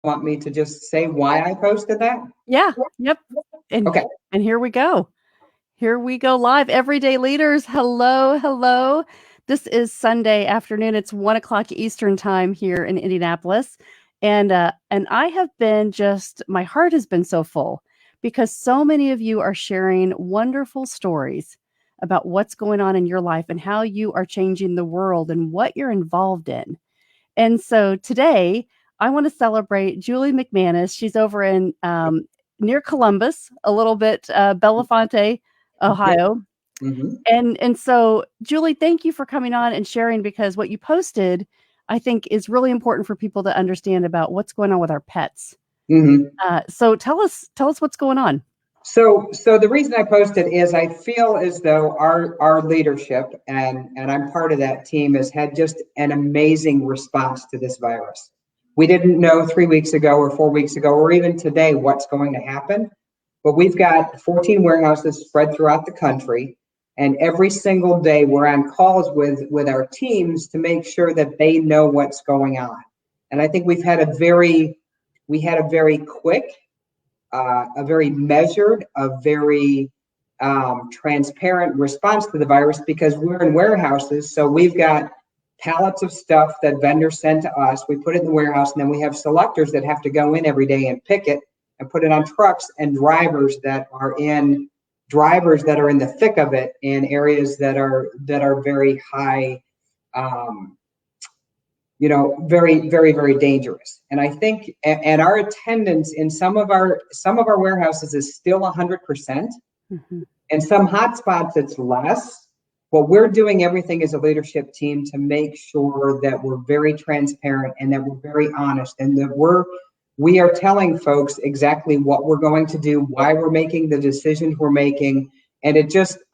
want me to just say why I posted that? Yeah. Yep. And Okay. and here we go. Here we go live. Everyday leaders. Hello, hello. This is Sunday afternoon. It's 1 o'clock Eastern time here in Indianapolis. And I have been just my heart has been so full because so many of you are sharing wonderful stories about what's going on in your life and how you are changing the world and what you're involved in. And so today, I want to celebrate Julie McManus. She's over in near Columbus, a little bit Belafonte, Okay. Ohio. Hmm. And so, Julie, thank you for coming on and sharing because what you posted, I think, is really important for people to understand about what's going on with our pets. Hmm. So tell us what's going on. So the reason I posted is I feel as though our leadership and I'm part of that team has had just an amazing response to this virus. We didn't know 3 weeks ago or 4 weeks ago or even today what's going to happen, but we've got 14 warehouses spread throughout the country, and every single day we're on calls with our teams to make sure that they know what's going on. And I think we had a very quick, a very measured, a very transparent response to the virus because we're in warehouses. So we've got pallets of stuff that vendors send to us. We put it in the warehouse, and then we have selectors that have to go in every day and pick it and put it on trucks, and drivers that are in the thick of it in areas that are very high, um, very, very, very dangerous. And I think, and our attendance in some of our warehouses is still 100%. Mhm. In some hotspots, it's less. But we're doing everything as a leadership team to make sure that we're very transparent and that we're very honest, and that we are telling folks exactly what we're going to do, why we're making the decisions we're making. And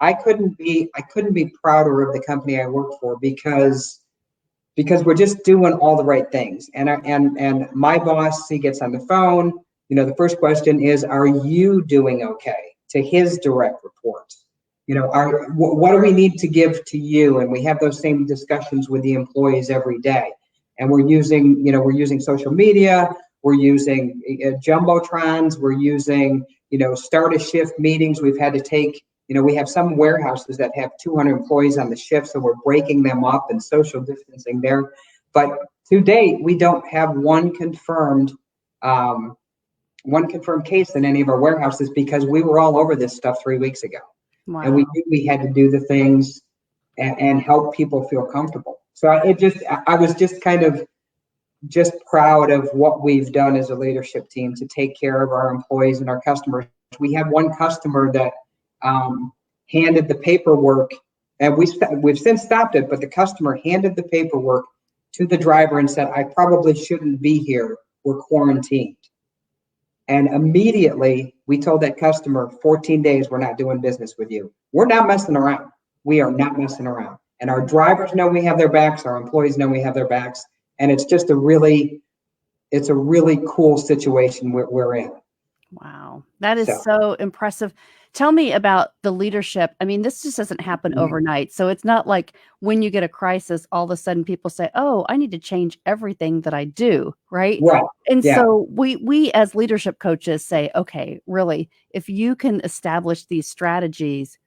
I couldn't be prouder of the company I work for because we're just doing all the right things. And my boss, he gets on the phone. The first question is, "Are you doing okay?" To his direct reports. What do we need to give to you? And we have those same discussions with the employees every day. And we're using social media. We're using jumbotrons. We're using start a shift meetings. We've had to take we have some warehouses that have 200 employees on the shift, so we're breaking them up and social distancing there. But to date, we don't have um, one confirmed case in any of our warehouses because we were all over this stuff 3 weeks ago, and we Wow. knew we had to do the things and help people feel comfortable. So I was just kind of just proud of what we've done as a leadership team to take care of our employees and our customers. We had one customer that um, handed the paperwork, and we've since stopped it, but the customer handed the paperwork to the driver and said, "I probably shouldn't be here. We're quarantined." And immediately we told that customer, 14 days, we're not doing business with you. We're not messing around. We are not messing around. And our drivers know we have their backs. Our employees know we have their backs. And it's a really cool situation we're in. Wow. That is So, so impressive. Tell me about the leadership. I mean, this just doesn't happen mhm. overnight. So it's not like when you get a crisis, all of a sudden people say, "Oh, I need to change everything that I do," right? Right. And Yeah. so we as leadership coaches say, "Okay, really, if you can establish these strategies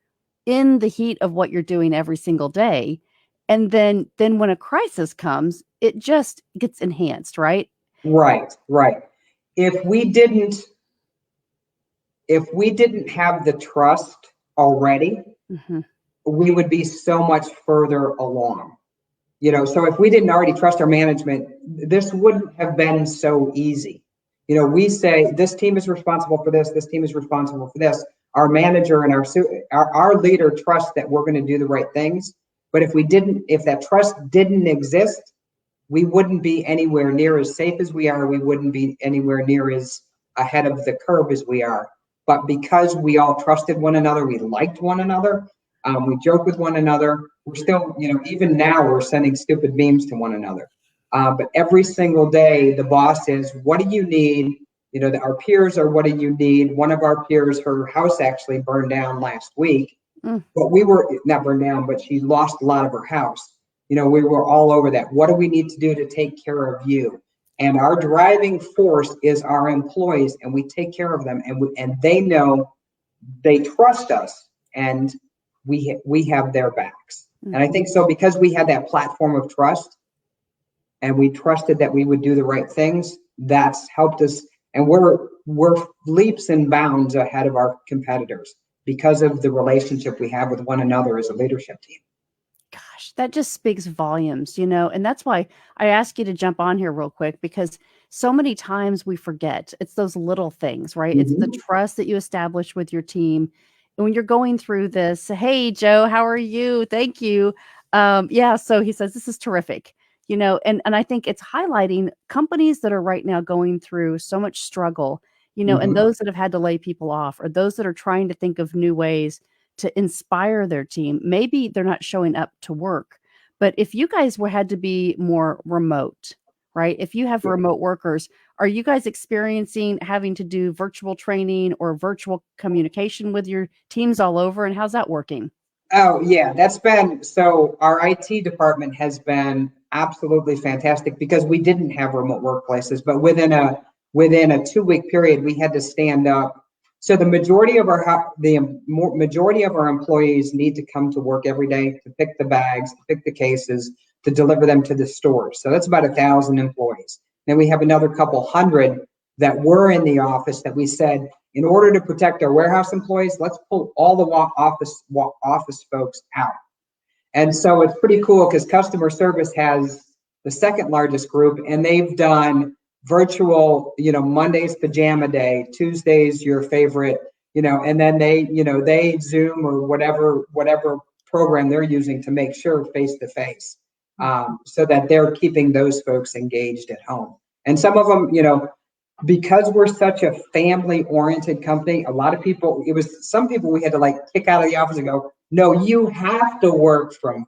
in the heat of what you're doing every single day, and then when a crisis comes, it just gets enhanced, right?" Right. Right. If we didn't, if we didn't have the trust already, Mhm. we would be so much further along. So if we didn't already trust our management, this wouldn't have been so easy. We say this team is responsible for this team is responsible for this. Our manager and our leader trust that we're going to do the right things. But if that trust didn't exist, we wouldn't be anywhere near as safe as we are. We wouldn't be anywhere near as ahead of the curve as we are. But because we all trusted one another, we liked one another, we joke with one another. We're still, even now, we're sending stupid memes to one another. But every single day, the boss is, "What do you need?" Our peers are, "What do you need?" One of our peers, her house actually burned down last week, Mm. but we were not burned down, but she lost a lot of her house. We were all over that. What do we need to do to take care of you? And our driving force is our employees, and we take care of them, and they know, they trust us, and we have their backs. Mm-hmm. And I think so, because we had that platform of trust, and we trusted that we would do the right things, that's helped us. And we're leaps and bounds ahead of our competitors because of the relationship we have with one another as a leadership team. Gosh, that just speaks volumes, and that's why I ask you to jump on here real quick, because so many times we forget. It's those little things, right? It's the trust that you establish with your team. And when you're going through this, hey, Joe, how are you? Thank you. Yeah, so he says, this is terrific, and I think it's highlighting companies that are right now going through so much struggle, and those that have had to lay people off, or those that are trying to think of new ways to inspire their team. Maybe they're not showing up to work, but if you guys had to be more remote, right? If you have remote workers, are you guys experiencing having to do virtual training or virtual communication with your teams all over? And how's that working? Oh, yeah, so our IT department has been absolutely fantastic, because we didn't have remote workplaces, but within a 2-week period, we had to stand up. So the majority of our employees need to come to work every day to pick the bags, to pick the cases, to deliver them to the stores. So that's about 1,000 employees. Then we have another couple hundred that were in the office that we said, in order to protect our warehouse employees, let's pull all the office folks out. And so it's pretty cool, because customer service has the second largest group, and they've done virtual, Monday's pajama day, Tuesday's your favorite, and then they Zoom or whatever program they're using to make sure face to face, so that they're keeping those folks engaged at home. And some of them, because we're such a family oriented company, a lot of people, some people we had to kick out of the office and go, no, you have to work from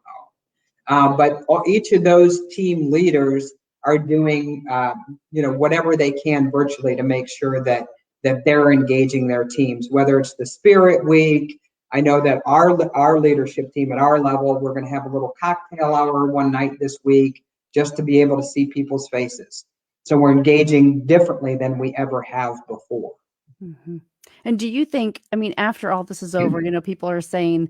home. But each of those team leaders are doing, whatever they can virtually to make sure that they're engaging their teams, whether it's the Spirit Week. I know that our leadership team at our level, we're going to have a little cocktail hour one night this week, just to be able to see people's faces. So we're engaging differently than we ever have before. Mm-hmm. And do you think, after all this is over, people are saying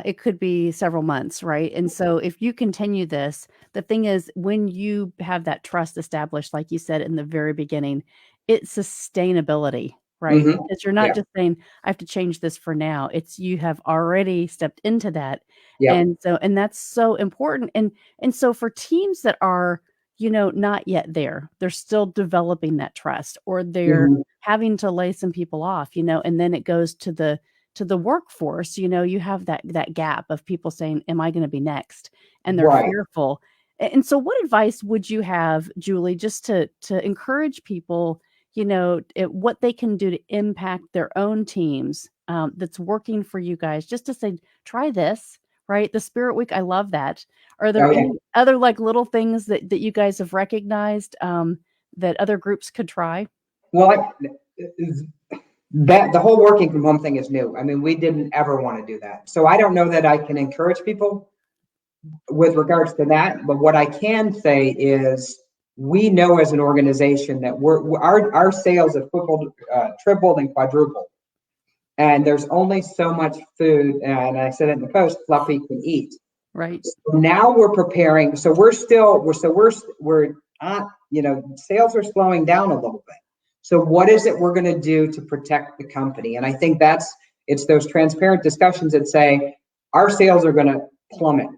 it could be several months, right? And so if you continue this, the thing is, when you have that trust established, like you said in the very beginning, it's sustainability, right? Mm-hmm. Because you're not just saying, I have to change this for now. It's you have already stepped into that. Yep. And that's so important. And so for teams that are, not yet there, they're still developing that trust, or they're having to lay some people off, and then it goes to the workforce, you have that gap of people saying, am I going to be next? And they're fearful. And so what advice would you have, Julie, just to encourage people, what they can do to impact their own teams, that's working for you guys, just to say, try this, right? The Spirit Week, I love that. Are there any other little things that you guys have recognized that other groups could try? Well, that the whole working from home thing is new. We didn't ever want to do that. So I don't know that I can encourage people with regards to that. But what I can say is, we know as an organization that our sales have tripled and quadrupled. And there's only so much food, and I said it in the post, Fluffy can eat. Right. So now we're preparing. So we're not, sales are slowing down a little bit. So what is it we're going to do to protect the company? And I think it's those transparent discussions that say, our sales are going to plummet.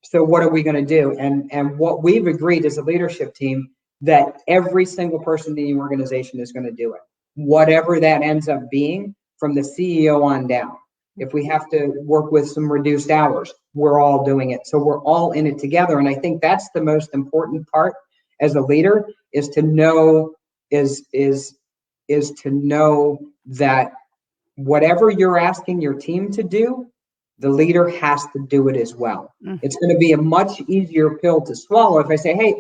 So what are we going to do? And what we've agreed as a leadership team, that every single person in the organization is going to do it, whatever that ends up being, from the CEO on down. If we have to work with some reduced hours, we're all doing it. So we're all in it together. And I think that's the most important part as a leader, is to know to know that whatever you're asking your team to do, the leader has to do it as well. Mm-hmm. It's going to be a much easier pill to swallow if I say, hey,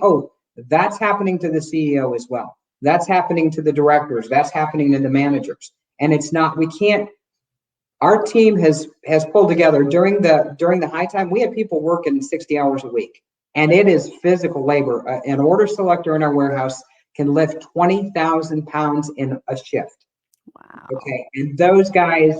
that's happening to the CEO as well. That's happening to the directors. That's happening to the managers. And it's not, our team has pulled together during the high time. We had people working 60 hours a week, and it is physical labor. An order selector in our warehouse can lift 20,000 pounds in a shift. Wow. Okay. And those guys,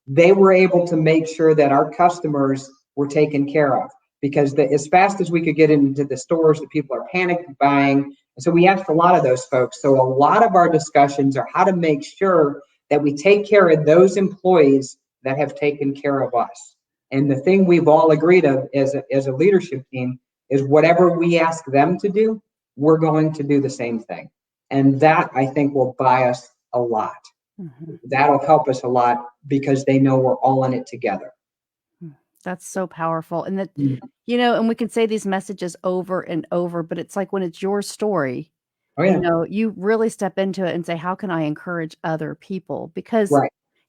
they were able to make sure that our customers were taken care of, because as fast as we could get into the stores, the people are panicked buying. And so we asked a lot of those folks. So a lot of our discussions are how to make sure that we take care of those employees that have taken care of us. And the thing we've all agreed of as a leadership team is whatever we ask them to do, we're going to do the same thing. And that, I think, will buy us a lot. Mm-hmm. That'll help us a lot because they know we're all in it together. That's so powerful. And that, you know, and we can say these messages over and over, but it's like when it's your story, you know, you really step into it and say, how can I encourage other people? Because,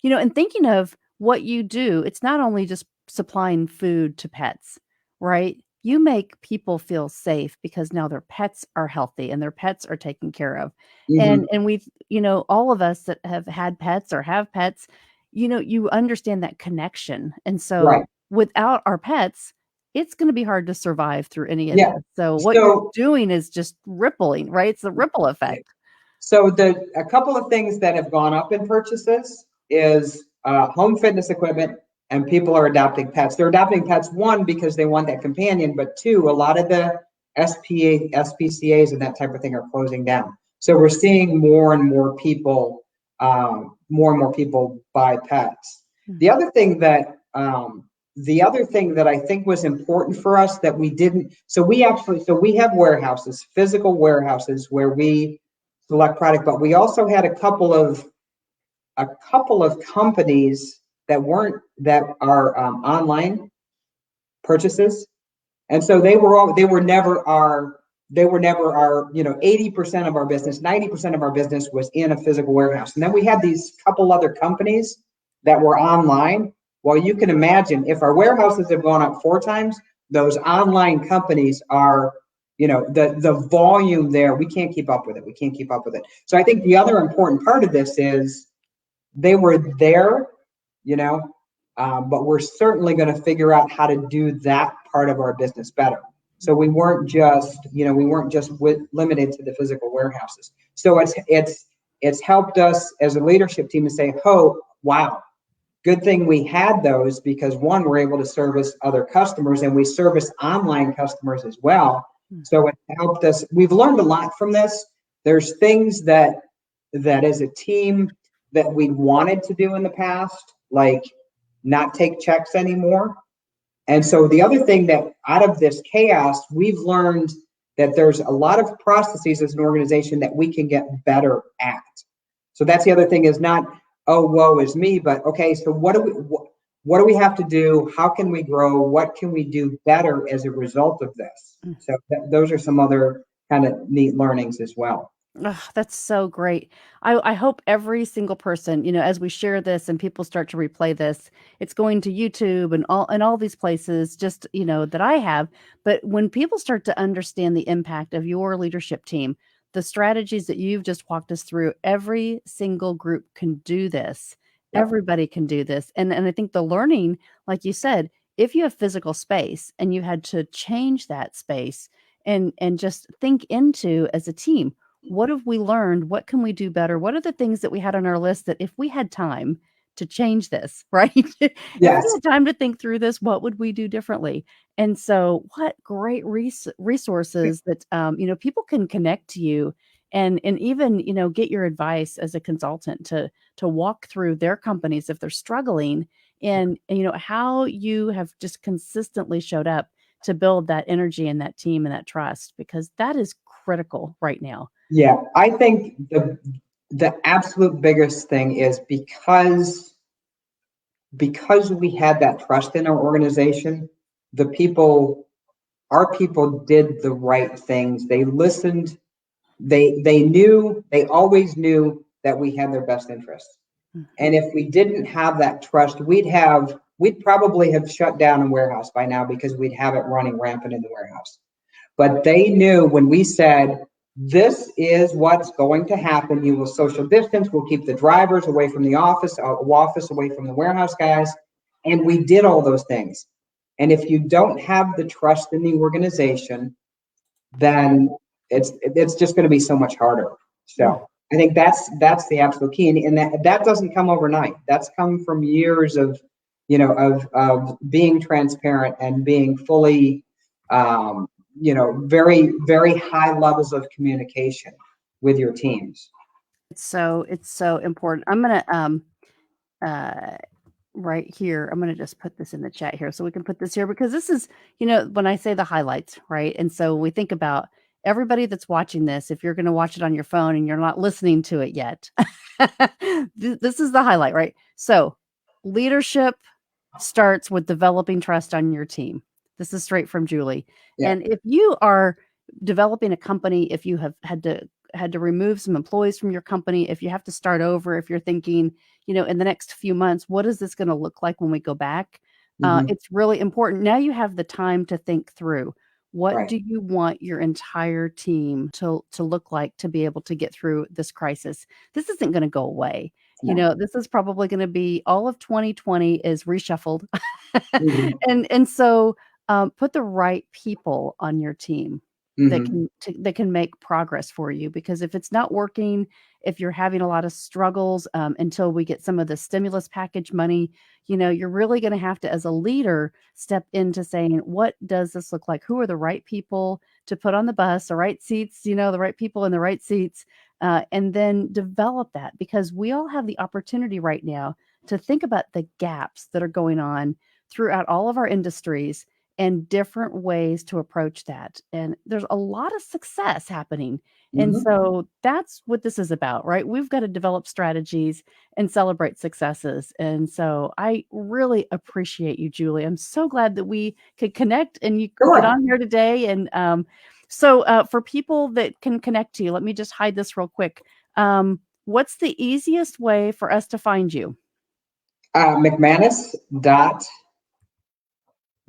you know, and thinking of what you do, it's not only just supplying food to pets, right? You make people feel safe because now their pets are healthy and their pets are taken care of. And we've, you know, all of us that have had pets or have pets, you know, you understand that connection. And so without our pets, it's going to be hard to survive through any of this. So what you're doing is just rippling, right? It's the ripple effect. So a couple of things that have gone up in purchases is home fitness equipment, and people are adopting pets. They're adopting pets, one, because they want that companion, but two, a lot of the SPCAs and that type of thing are closing down. So we're seeing more and more people buy pets. The other thing that I think was important for us that we didn't, so we have warehouses, physical warehouses where we select product, but we also had a couple of companies that are online purchases. And so they were never our, you know, 80% of our business, 90% of our business was in a physical warehouse. And then we had these couple other companies that were online. Well, you can imagine if our warehouses have gone up 4 times, those online companies are, you know, the volume there, we can't keep up with it. So I think the other important part of this is they were there, you know, but we're certainly going to figure out how to do that part of our business better. So we weren't just limited to the physical warehouses. So it's helped us as a leadership team to say, oh, wow, good thing we had those, because one, we're able to service other customers, and we service online customers as well. So it helped us. We've learned a lot from this. There's things that as a team that we wanted to do in the past, like not take checks anymore. And so the other thing that out of this chaos, we've learned that there's a lot of processes as an organization that we can get better at. So that's the other thing, is not, oh, woe is me, but okay, so what do we have to do? How can we grow? What can we do better as a result of this? So those are some other kind of neat learnings as well. Oh, that's so great. I hope every single person, you know, as we share this and people start to replay this, it's going to YouTube and all these places, just, you know, that I have. But when people start to understand the impact of your leadership team, the strategies that you've just walked us through, every single group can do this. Yep. Everybody can do this. And I think the learning, like you said, if you have physical space and you had to change that space and just think into as a team, what have we learned? What can we do better? What are the things that we had on our list that if we had time to change this, right? If we had time to think through this, what would we do differently? And so what great resources that, you know, people can connect to you and even, you know, get your advice as a consultant to walk through their companies if they're struggling, and you know, how you have just consistently showed up to build that energy and that team and that trust, because that is critical right now. Yeah, I think the absolute biggest thing is because we had that trust in our organization, our people did the right things. They listened. They always knew that we had their best interests. And if we didn't have that trust, we'd probably have shut down a warehouse by now, because we'd have it running rampant in the warehouse. But they knew when we said, this is what's going to happen. You will social distance. We'll keep the drivers away from the office away from the warehouse guys. And we did all those things. And if you don't have the trust in the organization, then it's just going to be so much harder. So I think that's the absolute key, and that doesn't come overnight. That's come from years of, of being transparent and being fully, very, very high levels of communication with your teams. It's so important. I'm gonna right here, I'm gonna just put this in the chat here so we can put this here, because this is, when I say the highlights, right? And so we think about everybody that's watching this. If you're gonna watch it on your phone and you're not listening to it yet, this is the highlight, right? So leadership starts with developing trust on your team. This is straight from Julie. Yeah. And if you are developing a company, if you have had to remove some employees from your company, if you have to start over, if you're thinking, in the next few months, what is this going to look like when we go back? It's really important. Now you have the time to think through, what Right. do you want your entire team to look like to be able to get through this crisis? This isn't going to go away. No. This is probably going to be all of 2020 is reshuffled. Mhm. And so put the right people on your team that can make progress for you, because if it's not working, if you're having a lot of struggles until we get some of the stimulus package money, you're really going to have to, as a leader, step into saying, what does this look like? Who are the right people to put on the bus, the right seats, the right people in the right seats, and then develop that, because we all have the opportunity right now to think about the gaps that are going on throughout all of our industries and different ways to approach that. And there's a lot of success happening. And so that's what this is about, right? We've got to develop strategies and celebrate successes. And so I really appreciate you, Julie. I'm so glad that we could connect and you get on here today. And so for people that can connect to you, let me just hide this real quick. What's the easiest way for us to find you? McManus dot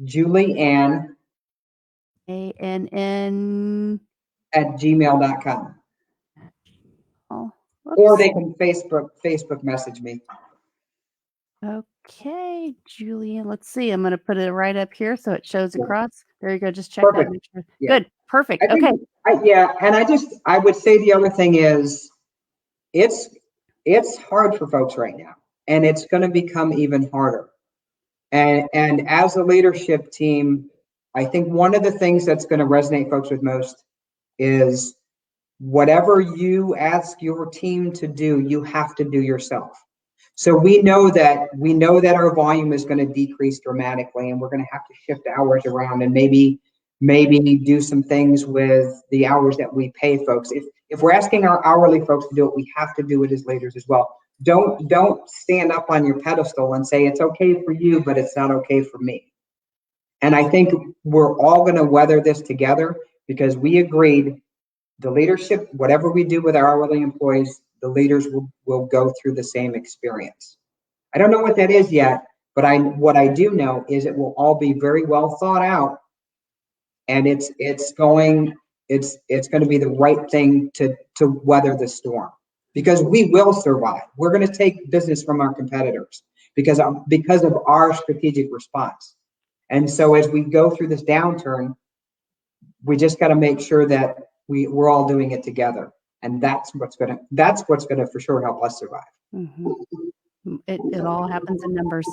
Julianne ANN at gmail.com. Oh, or they can Facebook message me. Okay, Julian. Let's see. I'm going to put it right up here so it shows across. There you go. Just check Perfect. that. Make sure. Yeah. Good. Perfect. I think, okay. And I would say the other thing is it's hard for folks right now, and it's going to become even harder. And as a leadership team, I think one of the things that's going to resonate folks with most is whatever you ask your team to do, you have to do yourself. So we know that our volume is going to decrease dramatically, and we're going to have to shift hours around and maybe do some things with the hours that we pay folks. If we're asking our hourly folks to do it, we have to do it as leaders as well. Don't stand up on your pedestal and say it's okay for you, but it's not okay for me. And I think we're all going to weather this together, because we agreed the leadership, whatever we do with our hourly employees, the leaders will go through the same experience. I don't know what that is yet, but what I do know is it will all be very well thought out, and it's going to be the right thing to weather the storm, because we will survive. We're going to take business from our competitors because of our strategic response. And so as we go through this downturn, we just got to make sure that we're all doing it together, and that's what's going to for sure help us survive. It all happens in numbers.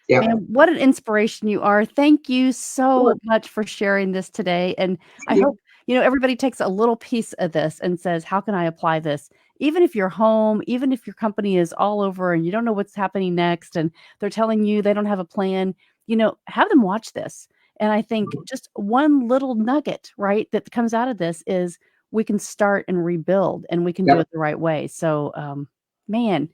Yeah. Man, what an inspiration you are. Thank you so much for sharing this today. And I hope, everybody takes a little piece of this and says, how can I apply this? Even if you're home, even if your company is all over and you don't know what's happening next, and they're telling you they don't have a plan, have them watch this. And I think just one little nugget, right, that comes out of this is we can start and rebuild, and we can do it the right way. So, man,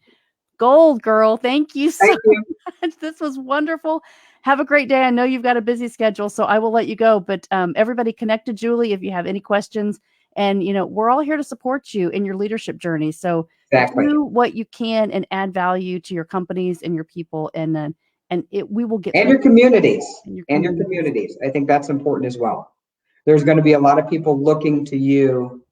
gold, girl. Thank you so much. This was wonderful. Have a great day. I know you've got a busy schedule, so I will let you go. But everybody connect to Julie if you have any questions. And, we're all here to support you in your leadership journey. So do what you can and add value to your companies and your people. And we will get your communities. And your communities. I think that's important as well. There's going to be a lot of people looking to you,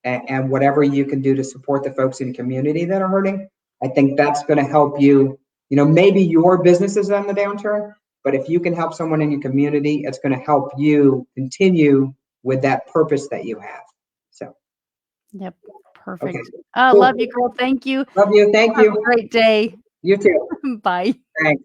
and whatever you can do to support the folks in the community that are hurting, I think that's going to help you. Maybe your business is on the downturn, but if you can help someone in your community, it's going to help you continue with that purpose that you have. So Yep. Okay. Perfect. Cool. Love you, girl. Thank you. Love you. Thank Have you. a great day. You too. Bye. Thanks.